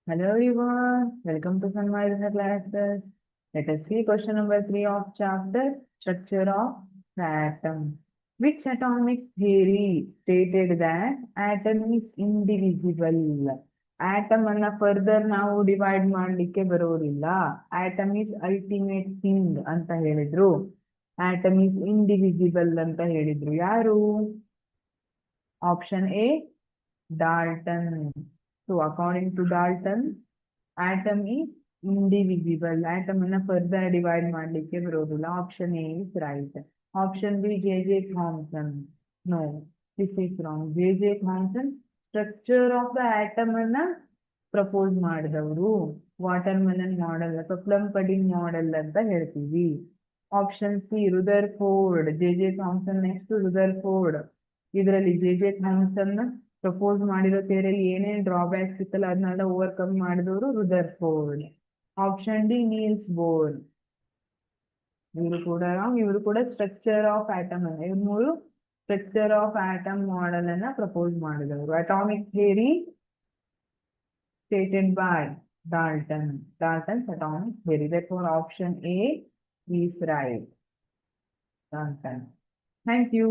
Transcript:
Hello everyone, welcome to Sunrise Classes. Let us see question number 3 of chapter Structure of the Atom. Which atomic theory stated that atom is indivisible? Atom ಅನ್ನ further ನಾವು divide ಮಾಡ್ಲಿಕ್ಕೆ ಬರೋದಿಲ್ಲ. Atom is ultimate thing ಅಂತ ಹೇಳಿದ್ರು. Atom is indivisible ಅಂತ ಹೇಳಿದ್ರು. ಯಾರು? Option A Dalton. So according to Dalton, atom is indivisible. Atom ಅನ್ನ further divide ಮಾಡ್ಲಿಕ್ಕೆ ಬರೋದಿಲ್ಲ. Option A is right. Option B, J.J. Thomson. No, this is wrong. J.J. Thomson structure of the atom ಅನ್ನ propose ಮಾಡಿದವರು. Water melon model ಅಥವಾ plum ಪಡಿಂಗ್ model ಅಂತ ಹೇಳ್ತೀವಿ. Option C Rutherford. J.J. Thomson next Rutherford. ಇದರಲ್ಲಿ J.J. Thomson propose ಮಾಡಿರೋ ಥಿಯರಿಯಲ್ಲಿ ಏನೇನ್ drawbacks ಇತ್ತಲ್ಲ ಅದನ್ನೆಲ್ಲ ಓವರ್ಕಮ್ ಮಾಡಿದವರು Rutherford. Option D Niels bore. ಇವರು ಕೂಡ ಸ್ಟ್ರಕ್ಚರ್ ಆಫ್ ಆಟಮ್ ಅನ್ನ ಇವ್ರು ಮೂರು ಸ್ಟ್ರಕ್ಚರ್ ಆಫ್ ಆಟಮ್ ಮಾಡೆಲ್ ಅನ್ನ ಪ್ರಪೋಸ್ ಮಾಡಿದವರು. Atomic theory stated by Dalton. Dalton's atomic theory. Therefore, option A is right. Dalton. Thank you.